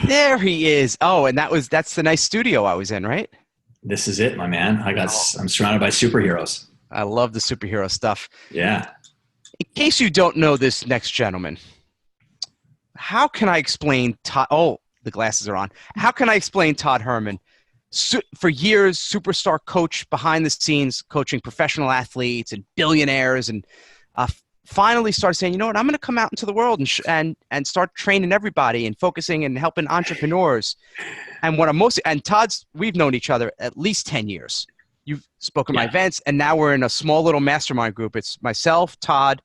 There he is. Oh, and that's the nice studio I was in, right? This is it, my man. Oh, I'm surrounded by superheroes. I love the superhero stuff. Yeah. In case you don't know this next gentleman, how can I explain Todd? Oh, the glasses are on. How can I explain Todd Herman? For years, superstar coach behind the scenes, coaching professional athletes and billionaires, and finally started saying, you know what, I'm going to come out into the world and start training everybody and focusing and helping entrepreneurs. And Todd's, we've known each other at least 10 years. You've spoken at my events, and now we're in a small little mastermind group. It's myself, Todd,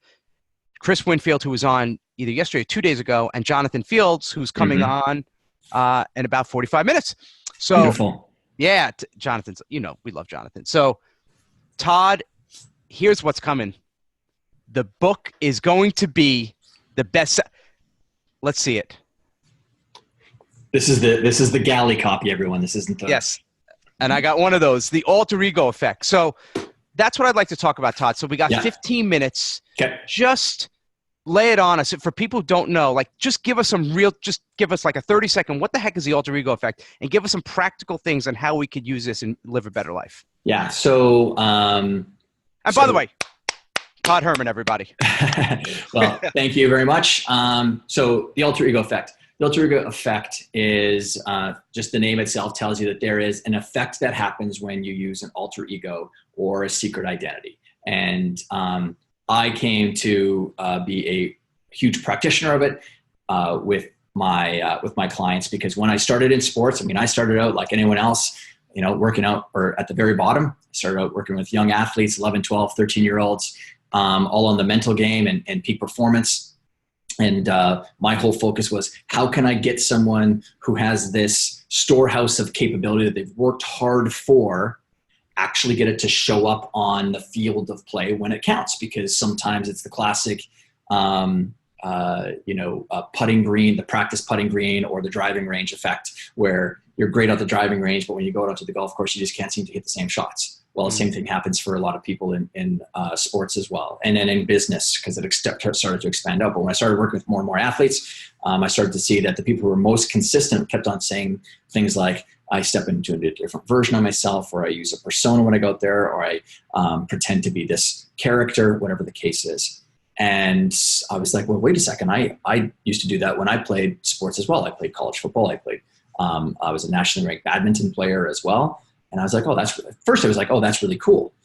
Chris Winfield, who was on either yesterday or 2 days ago, and Jonathan Fields, who's coming on in about 45 minutes. So, beautiful. Yeah, Jonathan's, we love Jonathan. So, Todd, here's what's coming. The book is going to be the best. Let's see it. This is the galley copy, everyone. This isn't the... Yes. And I got one of those, the alter ego effect. So that's what I'd like to talk about, Todd. So we got 15 minutes. Okay. Just lay it on us. For people who don't know, just give us like a 30-second, what the heck is the alter ego effect? And give us some practical things on how we could use this and live a better life. Yeah. So, and by the way, Todd Herman, everybody. Well, thank you very much. So the alter ego effect. The alter ego effect is just the name itself tells you that there is an effect that happens when you use an alter ego or a secret identity. And I came to be a huge practitioner of it with my clients, because when I started in sports, I started out like anyone else, working out, or at the very bottom. I started out working with young athletes, 11, 12, 13-year-olds, all on the mental game and peak performance. And my whole focus was, how can I get someone who has this storehouse of capability that they've worked hard for, actually get it to show up on the field of play when it counts? Because sometimes it's the classic, putting green, the practice putting green, or the driving range effect, where you're great at the driving range, but when you go out to the golf course, you just can't seem to hit the same shots. Well, the same thing happens for a lot of people in sports as well, and then in business, because it started to expand out. But when I started working with more and more athletes, I started to see that the people who were most consistent kept on saying things like, I step into a different version of myself, or I use a persona when I go out there, or I pretend to be this character, whatever the case is. And I was like, well, wait a second. I used to do that when I played sports as well. I played college football. I was a nationally ranked badminton player as well. And I was like, first I was like, oh, that's really cool.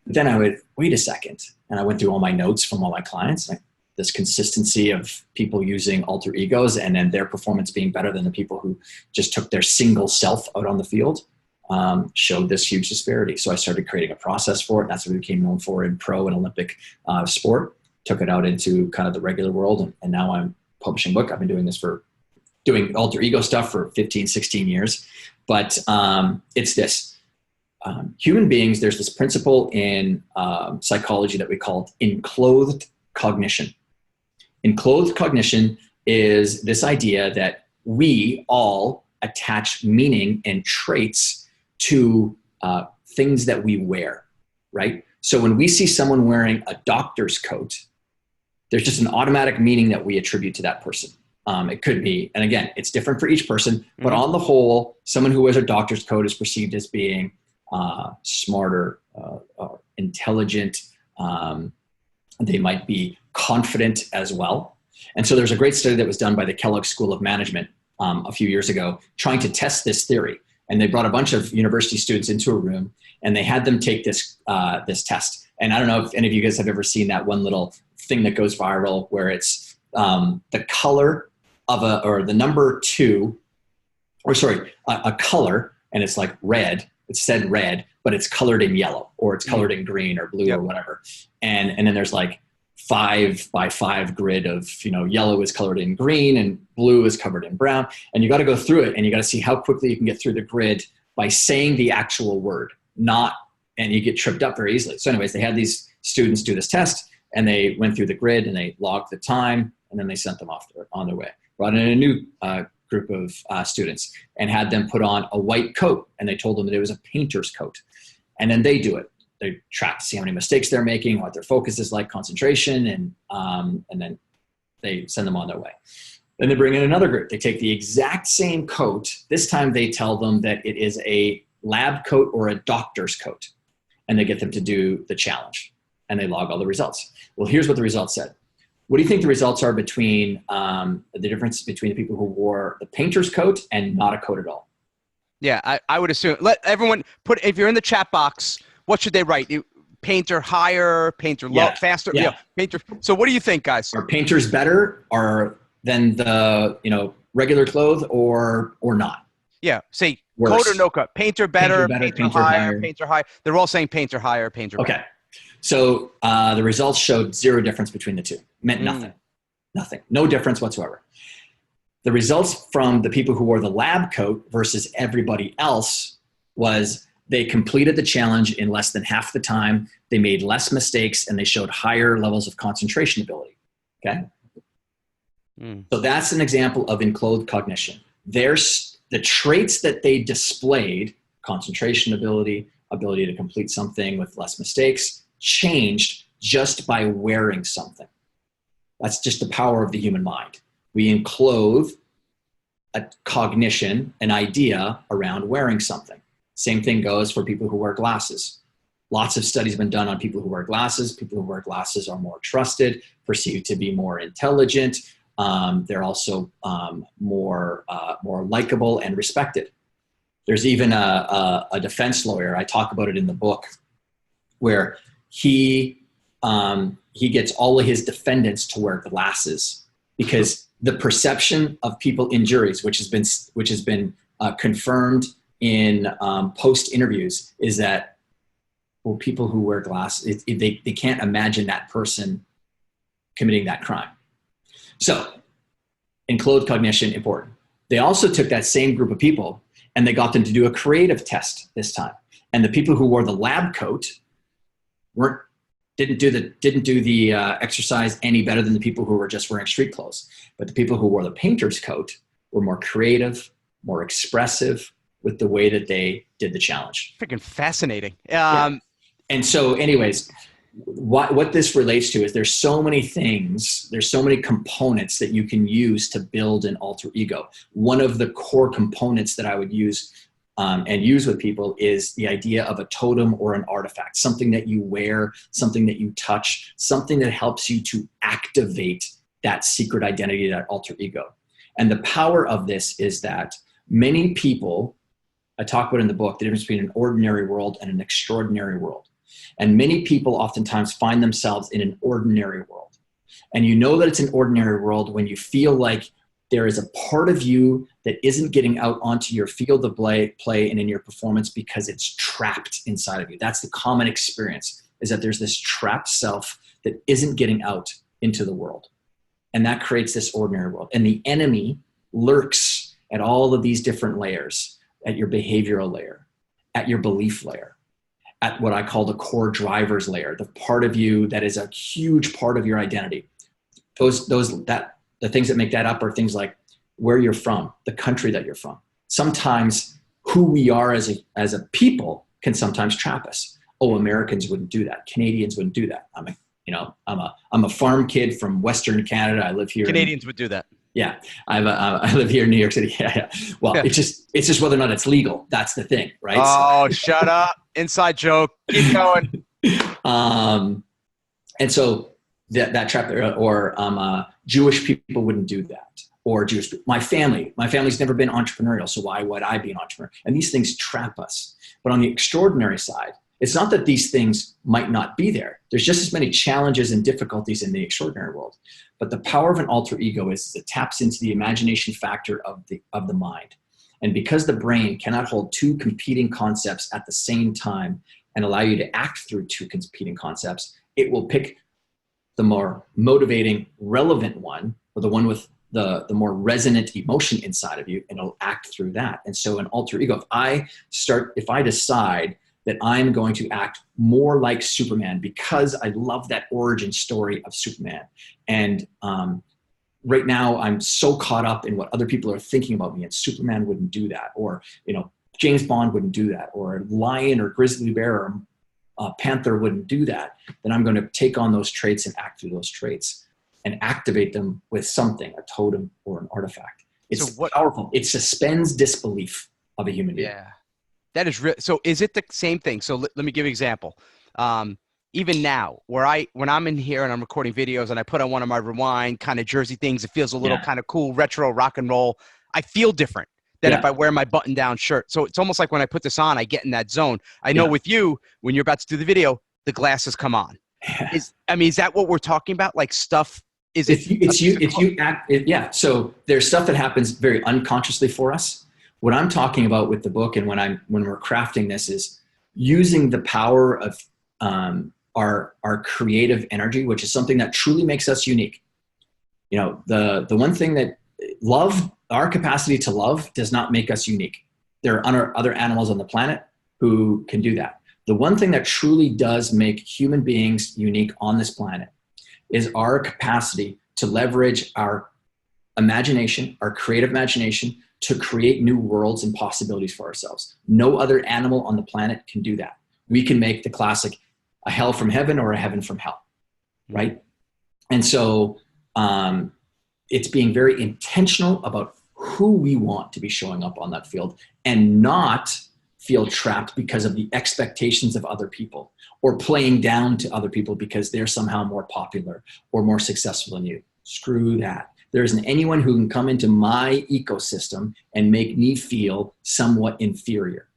But then I would, wait a second. And I went through all my notes from all my clients, like this consistency of people using alter egos and then their performance being better than the people who just took their single self out on the field, showed this huge disparity. So I started creating a process for it. That's what we became known for in pro and Olympic sport. Took it out into kind of the regular world. And now I'm publishing a book. I've been doing doing alter ego stuff for 15, 16 years. But it's this. Human beings, there's this principle in psychology that we call enclothed cognition. Enclothed cognition is this idea that we all attach meaning and traits to things that we wear, right? So when we see someone wearing a doctor's coat, there's just an automatic meaning that we attribute to that person. It could be, and again, it's different for each person, but on the whole, someone who wears a doctor's coat is perceived as being smarter, intelligent. They might be confident as well. And so there's a great study that was done by the Kellogg School of Management a few years ago, trying to test this theory. And they brought a bunch of university students into a room, and they had them take this test. And I don't know if any of you guys have ever seen that one little thing that goes viral where it's the color of the number two, a color, and it's like red. It said red, but it's colored in yellow, or it's colored in green or blue or whatever. And then there's like 5x5 grid of, yellow is colored in green and blue is covered in brown. And you got to go through it, and you got to see how quickly you can get through the grid by saying the actual word, and you get tripped up very easily. So anyways, they had these students do this test, and they went through the grid and they logged the time, and then they sent them off on their way. Brought in a new group of students and had them put on a white coat, and they told them that it was a painter's coat. And then they do it. they track to see how many mistakes they're making, what their focus is like, concentration, and then they send them on their way. Then they bring in another group. They take the exact same coat. This time they tell them that it is a lab coat or a doctor's coat, and they get them to do the challenge, and they log all the results. Well, here's what the results said. What do you think the results are between the difference between the people who wore the painter's coat and not a coat at all? Yeah, I would assume. Let everyone put, if you're in the chat box, what should they write? Painter higher, painter low, faster? Yeah. Painter. So what do you think, guys? Are painters better than the regular clothes or not? Yeah, say worse. Coat or no coat. Painter better, painter higher, painter higher. They're all saying painter higher, painter better. Okay. So the results showed zero difference between the two. Meant nothing. Nothing. No difference whatsoever. The results from the people who wore the lab coat versus everybody else was they completed the challenge in less than half the time. They made less mistakes, and they showed higher levels of concentration ability. Okay? So that's an example of enclothed cognition. There's the traits that they displayed, concentration ability, ability to complete something with less mistakes, changed just by wearing something. That's just the power of the human mind. We enclose a cognition, an idea around wearing something. Same thing goes for people who wear glasses. Lots of studies have been done on people who wear glasses. People who wear glasses are more trusted, perceived to be more intelligent. They're also more likable and respected. There's even a defense lawyer, I talk about it in the book, where he gets all of his defendants to wear glasses because the perception of people in juries, which has been confirmed in post interviews, is that people who wear glasses, they can't imagine that person committing that crime. So, enclosed cognition, important. They also took that same group of people and they got them to do a creative test this time. And the people who wore the lab coat didn't do the exercise any better than the people who were just wearing street clothes. But the people who wore the painter's coat were more creative, more expressive with the way that they did the challenge. Freaking fascinating. Yeah. And so anyways, what this relates to is there's so many things, there's so many components that you can use to build an alter ego. One of the core components that I would use and use with people is the idea of a totem or an artifact, something that you wear, something that you touch, something that helps you to activate that secret identity, that alter ego. And the power of this is that many people, I talk about in the book, the difference between an ordinary world and an extraordinary world. And many people oftentimes find themselves in an ordinary world. And you know that it's an ordinary world when you feel like there is a part of you that isn't getting out onto your field of play and in your performance because it's trapped inside of you. That's the common experience, is that there's this trapped self that isn't getting out into the world. And that creates this ordinary world. And the enemy lurks at all of these different layers, at your behavioral layer, at your belief layer, at what I call the core drivers layer, the part of you that is a huge part of your identity. The things that make that up are things like where you're from, the country that you're from. Sometimes who we are as a people can sometimes trap us. Oh, Americans wouldn't do that. Canadians wouldn't do that. I'm a farm kid from Western Canada. I live here. Canadians would do that. Yeah, I live here in New York City. Yeah. Well, it's just whether or not it's legal. That's the thing, right? Oh, shut up! Inside joke. Keep going. And so that trap, or Jewish people wouldn't do that, or my family's never been entrepreneurial, so why would I be an entrepreneur? And these things trap us. But on the extraordinary side, it's not that these things might not be there. There's just as many challenges and difficulties in the extraordinary world. But the power of an alter ego is it taps into the imagination factor of the mind. And because the brain cannot hold two competing concepts at the same time and allow you to act through two competing concepts, it will pick the more motivating, relevant one, or the one with the more resonant emotion inside of you, and it'll act through that. And so an alter ego, if I decide that I'm going to act more like Superman because I love that origin story of Superman. And right now I'm so caught up in what other people are thinking about me, and Superman wouldn't do that. Or, James Bond wouldn't do that. Or a lion or grizzly bear or panther wouldn't do that, then I'm going to take on those traits and act through those traits and activate them with something, a totem or an artifact. It's powerful. It suspends disbelief of a human being. Yeah, that is real. So is it the same thing? So let me give you an example. Even now, when I'm in here and I'm recording videos and I put on one of my rewind kind of jersey things, it feels a little kind of cool, retro rock and roll. I feel different than if I wear my button down shirt. So it's almost like when I put this on, I get in that zone. I know with you, when you're about to do the video, the glasses come on. Is that what we're talking about? Like stuff is it? If you act, So there's stuff that happens very unconsciously for us. What I'm talking about with the book and when we're crafting this is using the power of our creative energy, which is something that truly makes us unique. You know, the one thing that our capacity to love does not make us unique. There are other animals on the planet who can do that. The one thing that truly does make human beings unique on this planet is our capacity to leverage our imagination, our creative imagination, to create new worlds and possibilities for ourselves. No other animal on the planet can do that. We can make the classic a hell from heaven or a heaven from hell, right? And so it's being very intentional about who we want to be showing up on that field and not feel trapped because of the expectations of other people or playing down to other people because they're somehow more popular or more successful than you. Screw that. There isn't anyone who can come into my ecosystem and make me feel somewhat inferior.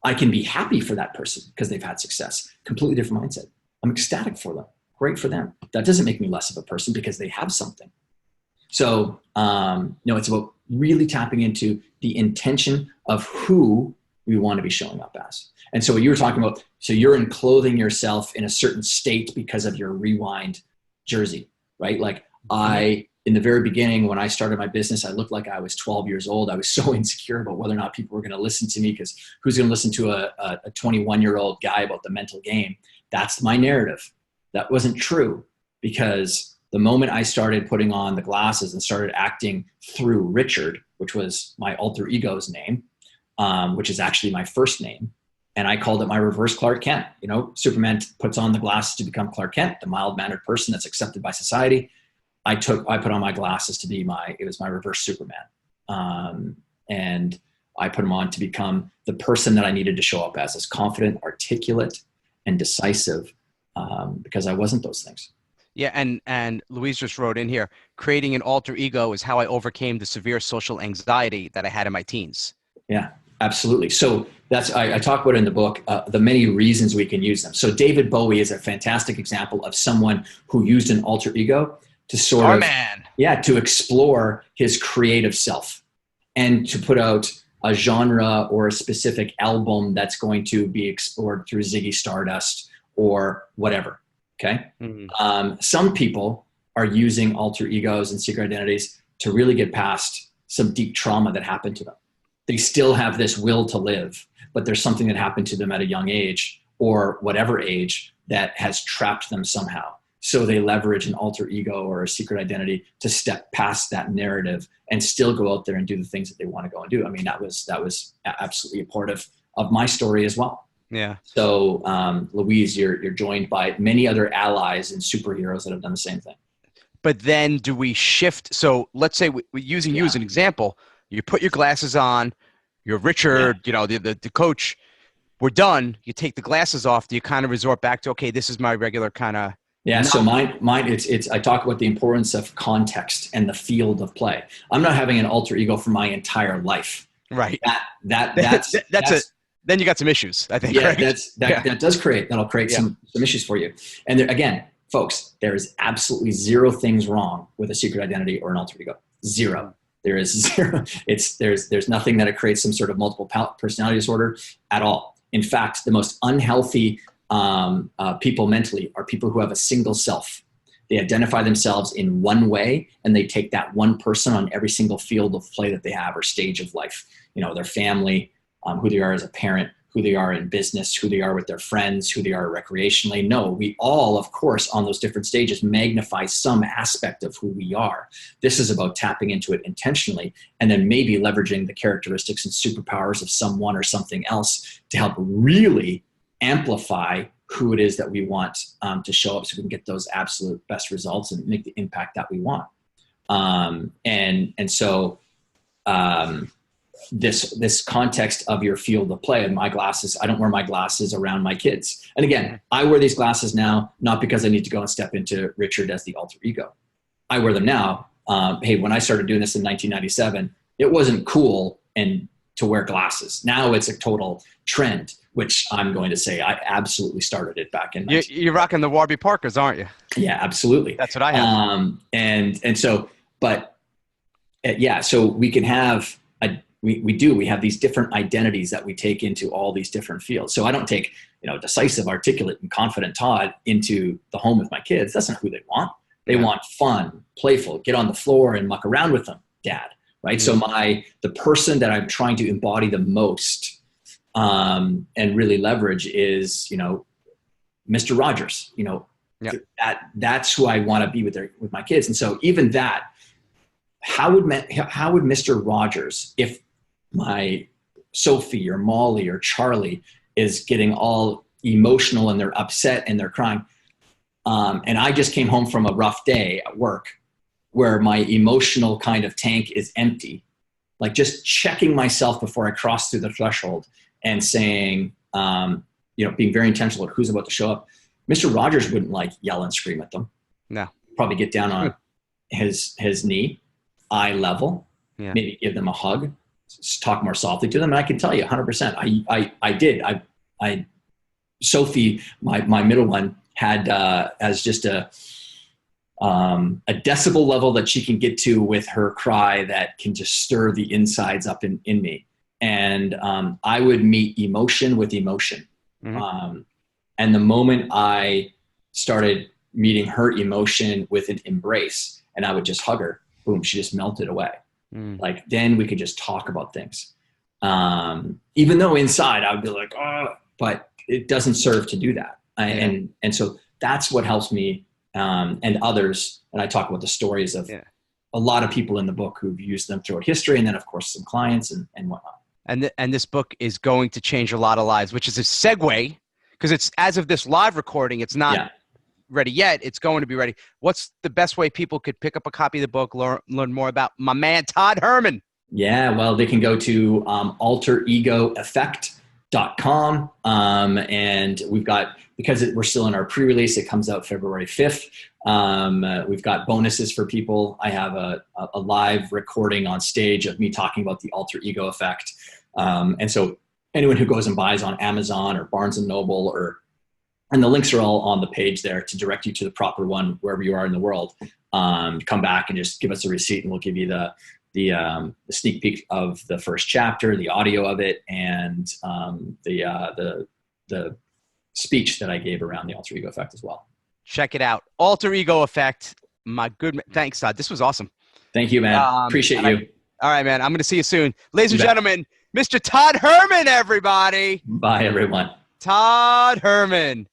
I can be happy for that person because they've had success. Completely different mindset. I'm ecstatic for them. Great for them. That doesn't make me less of a person because they have something. So, it's about really tapping into the intention of who we want to be showing up as. And so what you were talking about, so you're enclothing yourself in a certain state because of your rewind jersey, right? Like in the very beginning, when I started my business, I looked like I was 12 years old. I was so insecure about whether or not people were going to listen to me because who's going to listen to a 21-year-old guy about the mental game? That's my narrative. That wasn't true because the moment I started putting on the glasses and started acting through Richard, which was my alter ego's name, which is actually my first name, and I called it my reverse Clark Kent. You know, Superman puts on the glasses to become Clark Kent, the mild-mannered person that's accepted by society. I put on my glasses to be it was my reverse Superman. And I put them on to become the person that I needed to show up as confident, articulate, and decisive, because I wasn't those things. Yeah. And Louise just wrote in here, creating an alter ego is how I overcame the severe social anxiety that I had in my teens. Yeah, absolutely. So I talk about it in the book, the many reasons we can use them. So David Bowie is a fantastic example of someone who used an alter ego to to explore his creative self and to put out a genre or a specific album that's going to be explored through Ziggy Stardust or whatever. Okay. Mm-hmm. Some people are using alter egos and secret identities to really get past some deep trauma that happened to them. They still have this will to live, but there's something that happened to them at a young age or whatever age that has trapped them somehow. So they leverage an alter ego or a secret identity to step past that narrative and still go out there and do the things that they want to go and do. I mean, that was absolutely a part of my story as well. Yeah. So, Louise, you're joined by many other allies and superheroes that have done the same thing. But then do we shift? So let's say we're using you as an example. You put your glasses on, you're Richard, the coach. We're done. You take the glasses off. Do you kind of resort back to, okay, this is my regular kind of. Yeah. So mine, I talk about the importance of context and the field of play. I'm not having an alter ego for my entire life. Right. That's then you got some issues, I think. Yeah. Right? That'll create some issues for you. And again, folks, there is absolutely zero things wrong with a secret identity or an alter ego. Zero. There is zero. There's nothing that it creates some sort of multiple personality disorder at all. In fact, the most unhealthy people mentally are people who have a single self. They identify themselves in one way and they take that one person on every single field of play that they have or stage of life. Their family, who they are as a parent, who they are in business, who they are with their friends, who they are recreationally. No, we all, of course, on those different stages magnify some aspect of who we are. This is about tapping into it intentionally and then maybe leveraging the characteristics and superpowers of someone or something else to help really amplify who it is that we want to show up so we can get those absolute best results and make the impact that we want. This context of your field of play, and my glasses, I don't wear my glasses around my kids. And again, I wear these glasses now, not because I need to go and step into Richard as the alter ego. I wear them now. Hey, when I started doing this in 1997, it wasn't cool and to wear glasses. Now it's a total trend, which I'm going to say I absolutely started it back in. You're rocking the Warby Parkers, aren't you? Yeah, absolutely. That's what I have. So we can have we have these different identities that we take into all these different fields. So I don't take, decisive, articulate, and confident Todd into the home with my kids. That's not who they want. They want fun, playful, get on the floor and muck around with them, dad. Right. So the person that I'm trying to embody the most and really leverage is, Mr. Rogers, that's who I want to be with my kids. And so even that, how would Mr. Rogers, if my Sophie or Molly or Charlie is getting all emotional and they're upset and they're crying, and I just came home from a rough day at work where my emotional kind of tank is empty, like just checking myself before I cross through the threshold and saying, being very intentional at who's about to show up. Mr. Rogers wouldn't yell and scream at them. No. Probably get down on his knee, eye level, maybe give them a hug, talk more softly to them. And I can tell you 100%, I did. Sophie, my middle one, had as just a decibel level that she can get to with her cry that can just stir the insides up in me. And I would meet emotion with emotion. Mm-hmm. And the moment I started meeting her emotion with an embrace and I would just hug her, boom, she just melted away. Then we could just talk about things. Even though inside I would be like, oh, but it doesn't serve to do that. And so that's what helps me and others. And I talk about the stories of a lot of people in the book who've used them throughout history. And then of course some clients and whatnot. And this book is going to change a lot of lives, which is a segue because it's as of this live recording, it's not ready yet. It's going to be ready. What's the best way people could pick up a copy of the book, learn more about my man, Todd Herman? Yeah, well, they can go to alteregoeffect.com. And we've got, because we're still in our pre-release, it comes out February 5th. We've got bonuses for people. I have a live recording on stage of me talking about the alter ego effect. And so anyone who goes and buys on Amazon or Barnes and Noble and the links are all on the page there to direct you to the proper one, wherever you are in the world, come back and just give us a receipt and we'll give you the sneak peek of the first chapter, the audio of it, and the speech that I gave around the alter ego effect as well. Check it out. Alter ego effect. My good. Thanks, Todd. This was awesome. Thank you, man. Appreciate you. All right, man. I'm going to see you soon. Ladies and gentlemen, Mr. Todd Herman, everybody. Bye, everyone. Todd Herman.